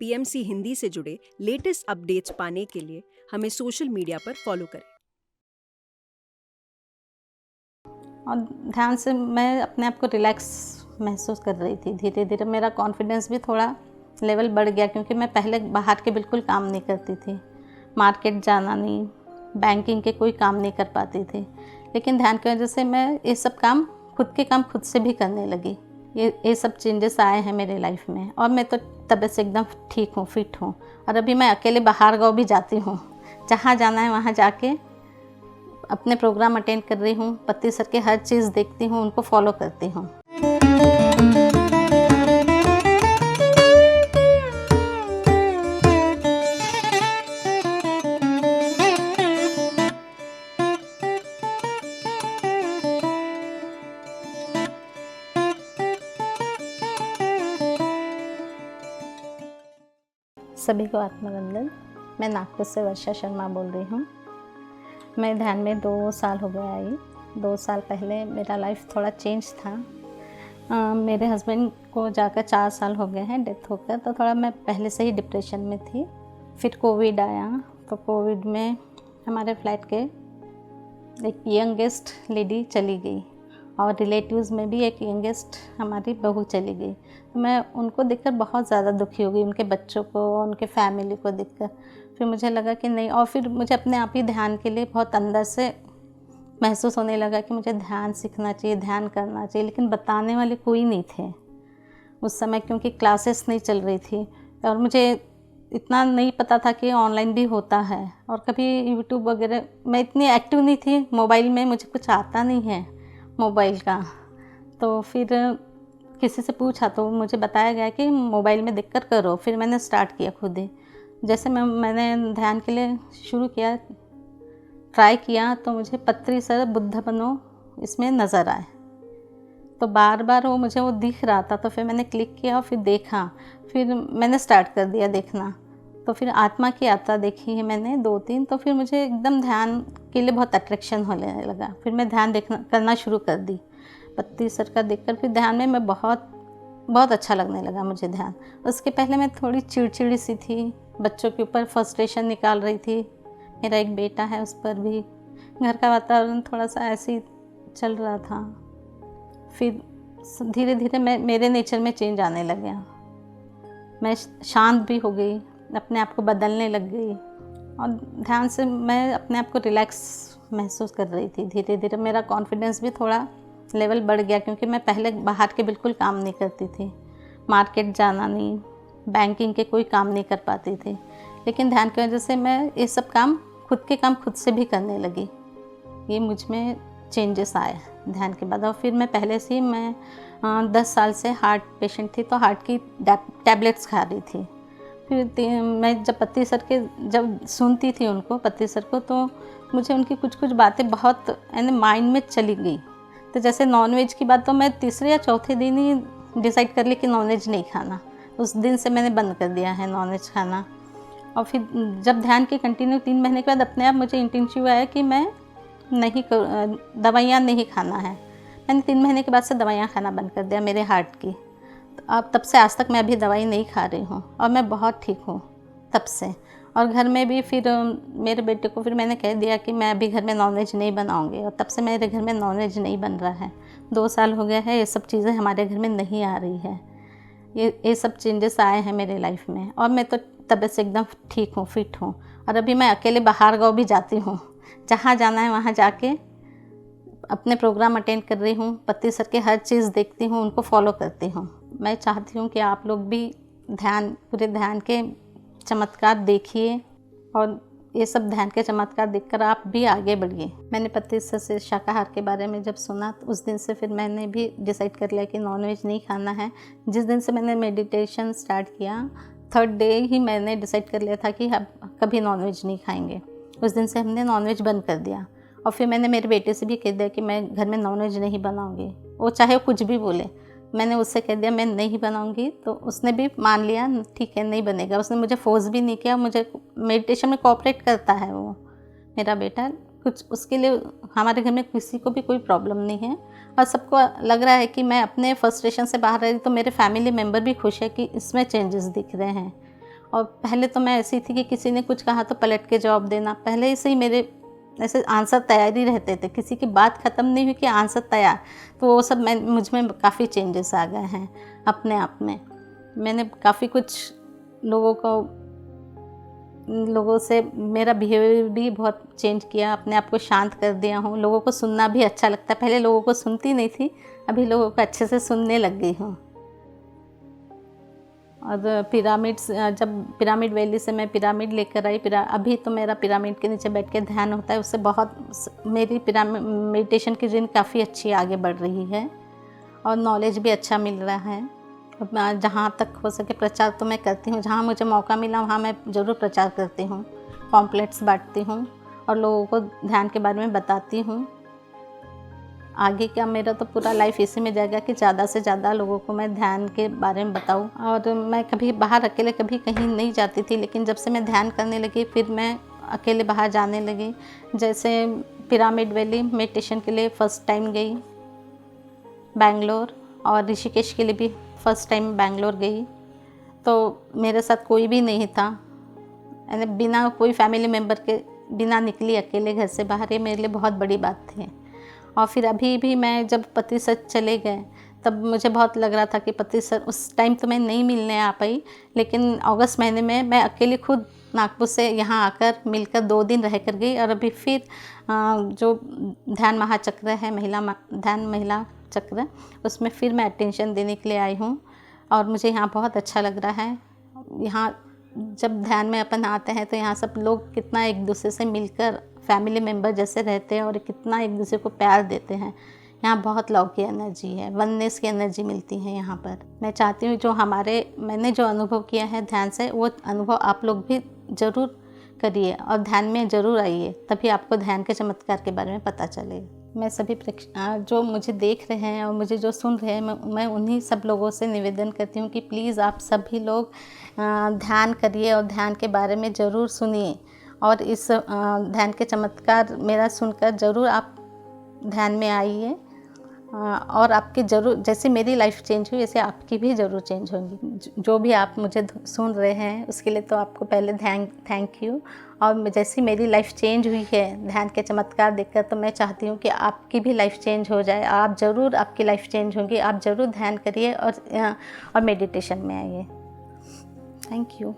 PMC Hindi से जुड़े latest updates पाने के लिए हमें सोशल मीडिया पर फॉलो करें। और ध्यान से मैं अपने आप को रिलैक्स महसूस कर रही थी। धीरे धीरे मेरा कॉन्फिडेंस भी थोड़ा लेवल बढ़ गया, क्योंकि मैं पहले बाहर के बिल्कुल काम नहीं करती थी, मार्केट जाना नहीं, बैंकिंग के कोई काम नहीं कर पाती थी। लेकिन ध्यान की वजह से मैं ये सब काम खुद से भी करने लगी। ये सब चेंजेस आए हैं मेरे लाइफ में, और मैं तो तबीयत से एकदम ठीक हूँ, फिट हूँ। और अभी मैं अकेले बाहर गाँव भी जाती हूँ, जहाँ जाना है वहाँ जाके अपने प्रोग्राम अटेंड कर रही हूँ। पति सर के हर चीज़ देखती हूँ, उनको फॉलो करती हूँ। सभी को आत्मवंदन। मैं नागपुर से वर्षा शर्मा बोल रही हूँ। मैं ध्यान में 2 साल हो गए आई। 2 साल पहले मेरा लाइफ थोड़ा चेंज था। मेरे हस्बैंड को जाकर 4 साल हो गए हैं डेथ होकर, तो थोड़ा मैं पहले से ही डिप्रेशन में थी। फिर कोविड आया, तो कोविड में हमारे फ्लैट के एक यंगेस्ट लेडी चली गई, और रिलेटिव्स में भी एक यंगेस्ट हमारी बहू चली गई। तो मैं उनको देखकर बहुत ज़्यादा दुखी हो गई, उनके बच्चों को, उनके फैमिली को देखकर। फिर मुझे लगा कि नहीं, और फिर मुझे अपने आप ही ध्यान के लिए बहुत अंदर से महसूस होने लगा कि मुझे ध्यान सीखना चाहिए, ध्यान करना चाहिए। लेकिन बताने वाले कोई नहीं थे उस समय, क्योंकि क्लासेस नहीं चल रही थी, और मुझे इतना नहीं पता था कि ऑनलाइन भी होता है। और कभी यूट्यूब वगैरह मैं इतनी एक्टिव नहीं थी मोबाइल में, मुझे कुछ आता नहीं है मोबाइल का। तो फिर किसी से पूछा तो मुझे बताया गया कि मोबाइल में देखकर करो। फिर मैंने स्टार्ट किया खुद ही। जैसे मैंने ध्यान के लिए शुरू किया, ट्राई किया, तो मुझे पत्री सर बुद्ध बनो इसमें नज़र आए। तो बार बार मुझे दिख रहा था, तो फिर मैंने क्लिक किया और फिर देखा। फिर मैंने स्टार्ट कर दिया देखना। तो फिर आत्मा की यात्रा देखी है मैंने 2-3। तो फिर मुझे एकदम ध्यान के लिए बहुत अट्रैक्शन होने लगा। फिर मैं ध्यान करना शुरू कर दी पत्ती सर का देखकर। फिर ध्यान में मैं बहुत अच्छा लगने लगा मुझे ध्यान। उसके पहले मैं थोड़ी चिड़चिड़ी सी थी, बच्चों के ऊपर फ्रस्ट्रेशन निकाल रही थी। मेरा एक बेटा है, उस पर भी घर का वातावरण थोड़ा सा ऐसे ही चल रहा था। फिर धीरे धीरे मेरे नेचर में चेंज आने लग गया। मैं शांत भी हो गई, अपने आप को बदलने लग गई, और ध्यान से मैं अपने आप को रिलैक्स महसूस कर रही थी। धीरे धीरे मेरा कॉन्फिडेंस भी थोड़ा लेवल बढ़ गया, क्योंकि मैं पहले बाहर के बिल्कुल काम नहीं करती थी, मार्केट जाना नहीं, बैंकिंग के कोई काम नहीं कर पाती थी। लेकिन ध्यान की वजह से मैं ये सब काम खुद से भी करने लगी। ये मुझ में चेंजेस आए ध्यान के बाद। और फिर मैं पहले से ही मैं 10 साल से हार्ट पेशेंट थी, तो हार्ट की टैबलेट्स खा रही थी। फिर मैं जब पति सर के जब सुनती थी उनको, पति सर को, तो मुझे उनकी कुछ बातें बहुत माइंड में चली गई। तो जैसे नॉनवेज की बात, तो मैं तीसरे या चौथे दिन ही डिसाइड कर ली कि नॉनवेज नहीं खाना। उस दिन से मैंने बंद कर दिया है नॉनवेज खाना। और फिर जब ध्यान के कंटिन्यू 3 महीने के बाद अपने आप मुझे इंटेंसिव आया कि मैं दवाइयाँ नहीं खाना है। मैंने 3 महीने के बाद से दवाइयाँ खाना बंद कर दिया मेरे हार्ट की। तो अब तब से आज तक मैं अभी दवाई नहीं खा रही हूँ, और मैं बहुत ठीक हूँ तब से। और घर में भी फिर मेरे बेटे को फिर मैंने कह दिया कि मैं अभी घर में नॉनवेज नहीं बनाऊँगी, और तब से मेरे घर में नॉनवेज नहीं बन रहा है। 2 साल हो गए हैं, ये सब चीज़ें हमारे घर में नहीं आ रही है। ये सब चेंजेस आए हैं मेरे लाइफ में, और मैं तो तबीयत से एकदम ठीक हूँ, फिट हूँ। और अभी मैं अकेले बाहर गाँव भी जाती हूँ, जहाँ जाना है वहाँ जाके अपने प्रोग्राम अटेंड कर रही हूँ। पति सर के हर चीज़ देखती हूँ, उनको फॉलो करती हूँ। मैं चाहती हूँ कि आप लोग भी पूरे ध्यान के चमत्कार देखिए, और ये सब ध्यान के चमत्कार देखकर आप भी आगे बढ़िए। मैंने पति सर से शाकाहार के बारे में जब सुना, तो उस दिन से फिर मैंने भी डिसाइड कर लिया कि नॉनवेज नहीं खाना है। जिस दिन से मैंने मेडिटेशन स्टार्ट किया, 3rd डे ही मैंने डिसाइड कर लिया था कि अब कभी नॉनवेज नहीं खाएंगे। उस दिन से हमने नॉनवेज बंद कर दिया। और फिर मैंने मेरे बेटे से भी कह दिया कि मैं घर में नॉनवेज नहीं बनाऊंगी, वो चाहे कुछ भी बोले। मैंने उससे कह दिया मैं नहीं बनाऊंगी, तो उसने भी मान लिया, ठीक है नहीं बनेगा। उसने मुझे फोर्स भी नहीं किया। मुझे मेडिटेशन में कोऑपरेट करता है वो मेरा बेटा। कुछ उसके लिए हमारे घर में किसी को भी कोई प्रॉब्लम नहीं है, और सबको लग रहा है कि मैं अपने फ्रस्ट्रेशन से बाहर रह रही, तो मेरे फैमिली मेम्बर भी खुश है कि इसमें चेंजेस दिख रहे हैं। और पहले तो मैं ऐसी थी कि किसी ने कुछ कहा तो पलट के जवाब देना, पहले से ही मेरे ऐसे आंसर तैयार ही रहते थे, किसी की बात ख़त्म नहीं हुई कि आंसर तैयार। तो वो सब मुझ में काफ़ी चेंजेस आ गए हैं अपने आप में। मैंने काफ़ी कुछ लोगों से मेरा बिहेवियर भी बहुत चेंज किया, अपने आप को शांत कर दिया हूँ। लोगों को सुनना भी अच्छा लगता है, पहले लोगों को सुनती नहीं थी, अभी लोगों को अच्छे से सुनने लग गई हूँ। और जब पिरामिड वैली से मैं पिरामिड लेकर आई, अभी तो मेरा पिरामिड के नीचे बैठ के ध्यान होता है, उससे बहुत मेरी मेडिटेशन की जर्नी काफ़ी अच्छी आगे बढ़ रही है और नॉलेज भी अच्छा मिल रहा है। जहाँ तक हो सके प्रचार तो मैं करती हूँ, जहाँ मुझे मौका मिला वहाँ मैं ज़रूर प्रचार करती हूँ, पॉम्पलेट्स बांटती हूँ और लोगों को ध्यान के बारे में बताती हूँ। आगे क्या मेरा तो पूरा लाइफ इसी में जाएगा कि ज़्यादा से ज़्यादा लोगों को मैं ध्यान के बारे में बताऊँ। और मैं कभी बाहर अकेले कभी कहीं नहीं जाती थी, लेकिन जब से मैं ध्यान करने लगी फिर मैं अकेले बाहर जाने लगी। जैसे पिरामिड वैली मेडिटेशन के लिए फ़र्स्ट टाइम गई बैंगलोर, और ऋषिकेश के लिए भी फ़र्स्ट टाइम बैंगलोर गई। तो मेरे साथ कोई भी नहीं था, मैंने बिना कोई फैमिली मेम्बर के बिना निकली अकेले घर से बाहर, ये मेरे लिए बहुत बड़ी बात थी। और फिर अभी भी मैं जब पति सर चले गए तब मुझे बहुत लग रहा था कि पति सर, उस टाइम तो मैं नहीं मिलने आ पाई, लेकिन अगस्त महीने में मैं अकेले खुद नागपुर से यहाँ आकर मिलकर 2 दिन रह कर गई। और अभी फिर जो ध्यान महाचक्र है, ध्यान महिला चक्र, उसमें फिर मैं अटेंशन देने के लिए आई हूँ और मुझे यहाँ बहुत अच्छा लग रहा है। यहाँ जब ध्यान में अपन आते हैं तो यहाँ सब लोग कितना एक दूसरे से मिलकर फैमिली मेम्बर जैसे रहते हैं और कितना एक दूसरे को प्यार देते हैं। यहाँ बहुत लव की एनर्जी है, वननेस की एनर्जी मिलती है यहाँ पर। मैं चाहती हूँ मैंने जो अनुभव किया है ध्यान से, वो अनुभव आप लोग भी ज़रूर करिए और ध्यान में ज़रूर आइए, तभी आपको ध्यान के चमत्कार के बारे में पता चलेगा। मैं सभी जो मुझे देख रहे हैं और मुझे जो सुन रहे हैं, मैं उन्हीं सब लोगों से निवेदन करती हूँ कि प्लीज़ आप सभी लोग ध्यान करिए और ध्यान के बारे में ज़रूर सुनिए और इस ध्यान के चमत्कार मेरा सुनकर ज़रूर आप ध्यान में आइए और आपकी ज़रूर, जैसे मेरी लाइफ चेंज हुई वैसे आपकी भी ज़रूर चेंज होगी। जो भी आप मुझे सुन रहे हैं उसके लिए तो आपको पहले थैंक यू। और जैसी मेरी लाइफ चेंज हुई है ध्यान के चमत्कार देखकर, तो मैं चाहती हूँ कि आपकी भी लाइफ चेंज हो जाए। आप ज़रूर, आपकी लाइफ चेंज होगी, आप ज़रूर ध्यान करिए और मेडिटेशन में आइए। Thank you.